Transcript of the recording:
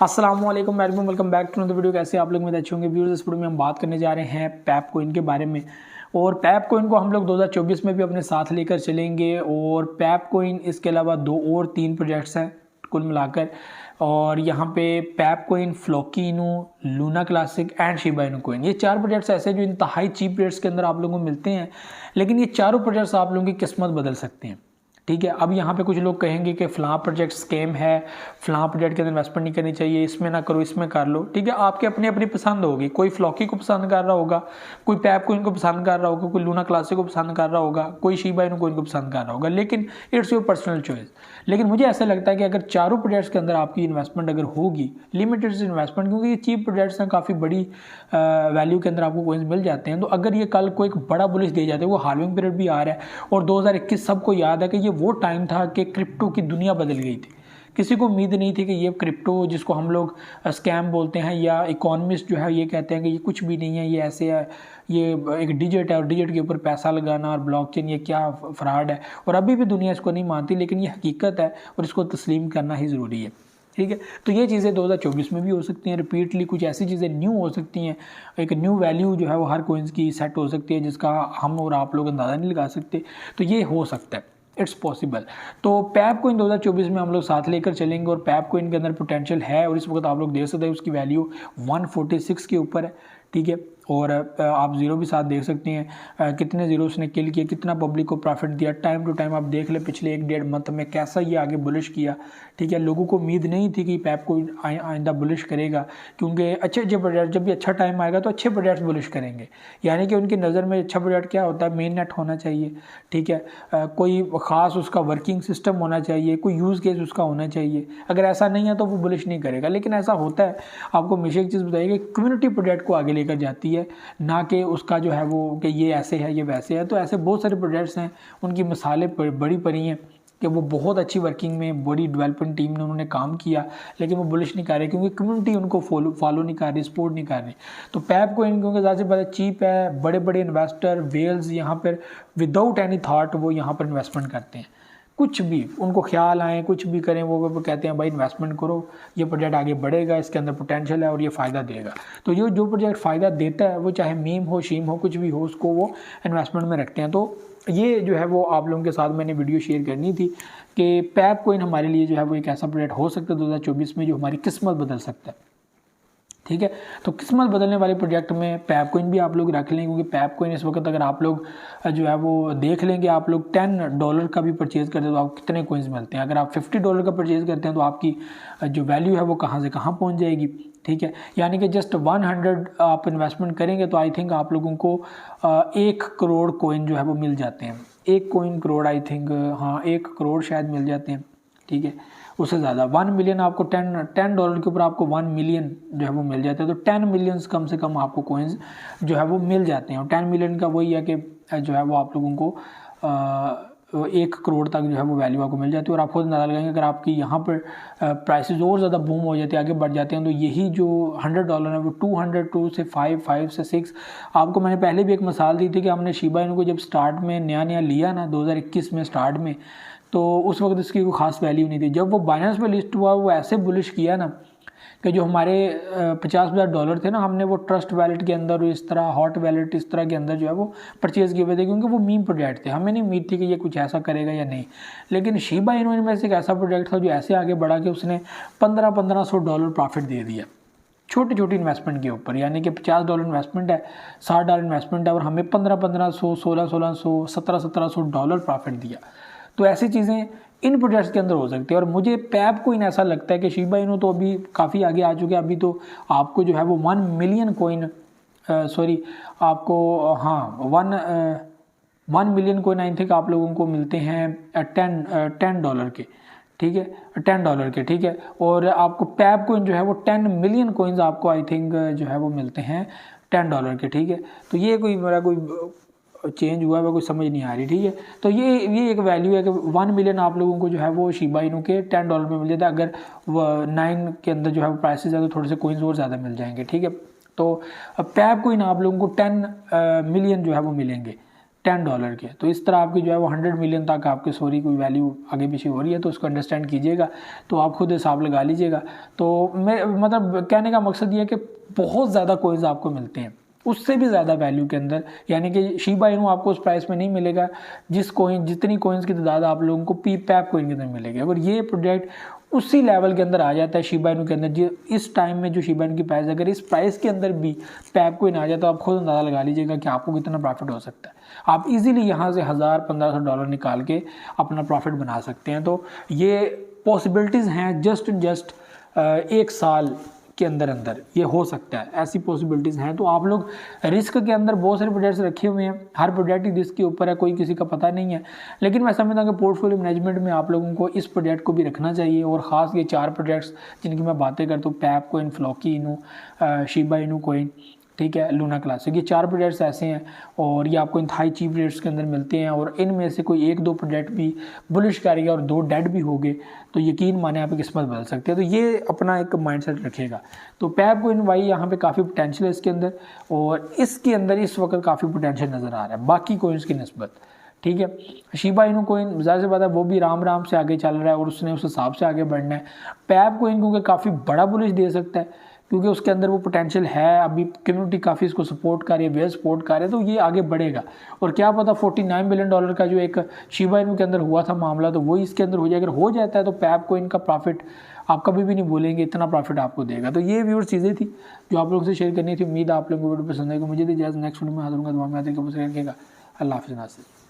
अस्सलाम वालेकुम welcome back to the video. कैसे आप लोग मेरे अच्छे होंगे व्यूअर्स। इस वीडियो में हम बात करने जा रहे हैं पैप कोइन के बारे में। और पैप कोइन को हम लोग 2024 में भी अपने साथ लेकर चलेंगे। और पैप कोइन इसके अलावा 2 और 3 प्रोजेक्ट्स हैं कुल मिलाकर। और यहाँ पे पैप कोइन, फ्लोकी इनू, Luna classic and Shiba Inu coin, ये 4 प्रोजेक्ट्स ऐसे जो इंतहाई चीप रेट्स के अंदर आप लोगों को मिलते हैं। लेकिन ये चारों प्रोजेक्ट्स आप लोगों की किस्मत बदल सकते हैं। ठीक है, अब यहाँ पे कुछ लोग कहेंगे कि फ़लाँ प्रोजेक्ट स्कैम है, फ़लाँ प्रोजेक्ट के अंदर इन्वेस्टमेंट नहीं करनी चाहिए, इसमें ना करो इसमें कर लो। ठीक है, आपके अपनी अपनी पसंद होगी। कोई फ्लॉकी को पसंद कर रहा होगा, कोई पैप कोइन को पसंद कर रहा होगा, कोई लूना क्लासिक को पसंद कर रहा होगा, कोई शिबा इनू कोइन को पसंद कर रहा होगा। लेकिन इट्स योर पर्सनल चॉइस। लेकिन मुझे ऐसा लगता है कि अगर चारों प्रोजेक्ट्स के अंदर आपकी इन्वेस्टमेंट अगर होगी, लिमिटेड इन्वेस्टमेंट, क्योंकि ये चीप प्रोजेक्ट्स हैं, काफ़ी बड़ी वैल्यू के अंदर आपको कोइंस मिल जाते हैं। तो अगर ये कल को एक बड़ा बुलिश दे जाते हैं, वो हार्विंग पीरियड भी आ रहा है और 2021 सबको याद है कि ये वो टाइम था कि क्रिप्टो की दुनिया बदल गई थी। किसी को उम्मीद नहीं थी कि ये क्रिप्टो, जिसको हम लोग स्कैम बोलते हैं या इकोनॉमिस्ट जो है ये कहते हैं कि ये कुछ भी नहीं है, ये ऐसे है, ये एक डिजिट है और डिजिट के ऊपर पैसा लगाना और ब्लॉकचेन, ये क्या फ्रॉड है। और अभी भी दुनिया इसको नहीं मानती, लेकिन ये हकीकत है और इसको तस्लीम करना ही ज़रूरी है। ठीक है, तो ये चीज़ें 2024 में भी हो सकती हैं। रिपीटली कुछ ऐसी चीज़ें न्यू हो सकती हैं। एक न्यू वैल्यू जो है वो हर कोइंस की सेट हो सकती है, जिसका हम और आप लोग अंदाज़ा नहीं लगा सकते। तो ये हो सकता है, इट्स पॉसिबल। तो पैप कोइन 2024 में हम लोग साथ लेकर चलेंगे और पैप कोइन के अंदर पोटेंशियल है। और इस वक्त आप लोग देख सकते हैं उसकी वैल्यू 146 के ऊपर है। ठीक है, और आप ज़ीरो भी साथ देख सकते हैं कितने ज़ीरो उसने किल किया, कितना पब्लिक को प्रॉफिट दिया। टाइम टू टाइम आप देख ले पिछले 1-1.5 मंथ में कैसा ये आगे बुलिश किया। ठीक है, लोगों को उम्मीद नहीं थी कि पैप को आइंदा बुलिश करेगा, क्योंकि अच्छे प्रोजेक्ट, जब भी अच्छा टाइम आएगा तो अच्छे प्रोजेक्ट्स बुलिश करेंगे। यानी कि उनकी नज़र में अच्छा प्रोजेक्ट क्या होता है, मेन नेट होना चाहिए। ठीक है, कोई ख़ास उसका वर्किंग सिस्टम होना चाहिए, कोई यूज़ केस उसका होना चाहिए। अगर ऐसा नहीं है तो वो बुलिश नहीं करेगा। लेकिन ऐसा होता है, आपको हमेशा एक चीज़ बताइए कि कम्युनिटी प्रोजेक्ट को आगे लेकर जाती है, ना कि उसका जो है वो कि ये ऐसे है ये वैसे है। तो ऐसे बहुत सारे प्रोजेक्ट्स हैं, उनकी मिसालें बड़ी पड़ी हैं कि वो बहुत अच्छी वर्किंग में, बड़ी डेवलपमेंट टीम ने उन्होंने काम किया, लेकिन वो बुलिश नहीं कर रहे क्योंकि कम्युनिटी उनको फॉलो नहीं कर रही, सपोर्ट नहीं कर रही। तो पैप कोइन क्योंकि ज़्यादा से ज़्यादा चीप है, बड़े बड़े इन्वेस्टर वेल्स यहाँ पर विदाउट एनी थाट वो यहाँ पर इन्वेस्टमेंट करते हैं। कुछ भी उनको ख्याल आए, कुछ भी करें, वो कहते हैं भाई इन्वेस्टमेंट करो, ये प्रोजेक्ट आगे बढ़ेगा, इसके अंदर पोटेंशियल है और ये फ़ायदा देगा। तो ये जो प्रोजेक्ट फ़ायदा देता है, वो चाहे मीम हो, शीम हो, कुछ भी हो, उसको वो इन्वेस्टमेंट में रखते हैं। तो ये जो है वो आप लोगों के साथ मैंने वीडियो शेयर करनी थी कि पैप कोइन हमारे लिए जो है वो एक ऐसा प्रोजेक्ट हो सकता है 2024 में जो हमारी किस्मत बदल सकता है। ठीक है, तो किस्मत बदलने वाले प्रोजेक्ट में पैप कोइन भी आप लोग रख लें, क्योंकि पैप कोइन इस वक्त अगर आप लोग जो है वो देख लेंगे, आप लोग $10 का भी परचेज़ करते हैं तो आपको कितने कोइंस मिलते हैं। अगर आप $50 का परचेज़ करते हैं तो आपकी जो वैल्यू है वो कहाँ से कहाँ पहुँच जाएगी। ठीक है, यानी कि जस्ट 100 आप इन्वेस्टमेंट करेंगे तो आई थिंक आप लोगों को 1 करोड़ कोइन जो है वो मिल जाते हैं। 1 कोइन करोड़, आई थिंक, हाँ 1 करोड़ शायद मिल जाते हैं। ठीक है, उससे ज़्यादा 1 मिलियन आपको $10 के ऊपर आपको 1 मिलियन जो है वो मिल जाता है। तो 10 मिलियंस कम से कम आपको कोइंस जो है वो मिल जाते हैं। और 10 मिलियन का वही है कि जो है वो आप लोगों को 1 करोड़ तक जो है वो वैल्यू आपको मिल जाती है। और आप खुद अंदाजा लगाएंगे, अगर आपकी यहाँ पर प्राइसेस और ज़्यादा बूम हो जाते हैं, आगे बढ़ जाते हैं, तो यही जो $100 है वो 202 से 5 से 6। आपको मैंने पहले भी एक मिसाल दी थी कि हमने शिबा इनू को जब स्टार्ट में नया लिया ना 2021 में स्टार्ट में, तो उस वक्त इसकी कोई ख़ास वैल्यू नहीं थी। जब वो बाइनेंस पे लिस्ट हुआ, वो ऐसे बुलिश किया ना कि जो हमारे $50,000 थे ना, हमने वो ट्रस्ट वैलेट के अंदर, इस तरह हॉट वैलेट, इस तरह के अंदर जो है वो परचेज़ किए हुए थे, क्योंकि वो मीम प्रोजेक्ट थे। हमें नहीं उम्मीद थी कि ये कुछ ऐसा करेगा या नहीं। लेकिन शिबा इनू में से एक ऐसा प्रोजेक्ट था जो ऐसे आगे बढ़ा कि उसने $1500 प्रॉफिट दे दिया छोटी छोटी इन्वेस्टमेंट के ऊपर। यानी कि $50 इन्वेस्टमेंट है, $60 इन्वेस्टमेंट है, और हमें 1500, 1600, $1700 प्रॉफिट दिया। तो ऐसी चीज़ें इन प्रोजेक्ट्स के अंदर हो सकती है। और मुझे पैप कोइन ऐसा लगता है कि शिबा इनू तो अभी काफ़ी आगे आ चुके हैं। अभी तो आपको जो है वो 1 मिलियन कोइन, आपको, हाँ 1 मिलियन कोइन आई थिंक आप लोगों को मिलते हैं $10 के। ठीक है, $10 के। ठीक है, और आपको पैप कोइन जो है वो 10 मिलियन कोइंस आपको आई थिंक जो है वो मिलते हैं $10 के। ठीक है, तो ये कोई मेरा कोई चेंज हुआ है, कोई समझ नहीं आ रही। ठीक है, तो ये एक वैल्यू है कि 1 मिलियन आप लोगों को जो है वो शिबा इनू के $10 में मिल जाता है। अगर 9 के अंदर जो है वो प्राइसेस है तो थोड़े से कोइंस और ज़्यादा मिल जाएंगे। ठीक है, तो पैप कोइन आप लोगों को 10 मिलियन जो है वो मिलेंगे। $10 के। तो इस तरह आपकी जो है वो 100 मिलियन तक आपकी कोई वैल्यू आगे पीछे हो रही है, तो उसको अंडरस्टैंड कीजिएगा, तो आप खुद हिसाब लगा लीजिएगा। तो मैं मतलब कहने का मकसद ये है कि बहुत ज़्यादा कोइंस आपको मिलते हैं, उससे भी ज़्यादा वैल्यू के अंदर, यानी कि शिबा इनू आपको उस प्राइस में नहीं मिलेगा जितनी कोइंस की तादाद आप लोगों को पैप कोइन के अंदर मिलेगी। अगर ये प्रोजेक्ट उसी लेवल के अंदर आ जाता है शिबा इनू के अंदर, जो इस टाइम में जो शिबा इनू की प्राइस, अगर इस प्राइस के अंदर भी पैप कोइन आ जाए तो आप खुद अंदाज़ा लगा लीजिएगा कि आपको कितना प्रॉफिट हो सकता है। आप इजीली यहाँ से $1000-1500 निकाल के अपना प्रॉफिट बना सकते हैं। तो ये पॉसिबिलिटीज़ हैं जस्ट 1 साल के अंदर ये हो सकता है, ऐसी पॉसिबिलिटीज़ हैं। तो आप लोग रिस्क के अंदर बहुत सारे प्रोजेक्ट्स रखे हुए हैं, हर प्रोजेक्ट ही रिस्क के ऊपर है, कोई किसी का पता नहीं है, लेकिन मैं समझता हूँ कि पोर्टफोलियो मैनेजमेंट में आप लोगों को इस प्रोजेक्ट को भी रखना चाहिए। और ख़ास ये 4 प्रोजेक्ट्स जिनकी मैं बातें करता हूँ, पैप कोइन, फ्लॉकी इनू, शिबा इनू कोइन, ठीक है, लूना क्लासिक, ये 4 प्रोजेक्ट्स ऐसे हैं और ये आपको इंतहाई चीप रेट्स के अंदर मिलते हैं। और इनमें से कोई 1-2 प्रोजेक्ट भी बुलिश करेगा और 2 डेड भी हो गए तो यकीन माने आप किस्मत बदल सकते हैं। तो ये अपना एक माइंडसेट रखिएगा। तो पैप कोइन भाई यहाँ पे काफ़ी पोटेंशियल है इसके अंदर, और इसके अंदर इस वक्त काफ़ी पोटेंशियल नज़र आ रहा है बाकी कोइंस की निस्बत, ठीक है। शिबा इनू कोइन ज़ाहिर सी बात है वो भी राम से आगे चल रहा है और उसने उस हिसाब से आगे बढ़ना है। पैप कोइन क्योंकि काफ़ी बड़ा बुलिश दे सकता है, क्योंकि उसके अंदर वो पोटेंशियल है, अभी कम्युनिटी काफ़ी इसको सपोर्ट कर रही है, वेल सपोर्ट कर रहे हैं, तो ये आगे बढ़ेगा। और क्या पता $49 बिलियन का जो एक शिबा इनू के अंदर हुआ था मामला, तो वही इसके अंदर हो जाए। अगर हो जाता है तो पैप कोइन का प्रॉफिट आप कभी भी नहीं बोलेंगे इतना प्रॉफिट आपको देगा। तो ये व्यूअर चीज़ें थी जो आप लोगों से शेयर करनी थी। उम्मीद है आप लोगों को वीडियो पसंद आएगी। मुझे दीजिए नेक्स्ट वीडियो में हाजिर होगा, दुआ में याद रखिएगा। अल्लाह हाफ़िज़।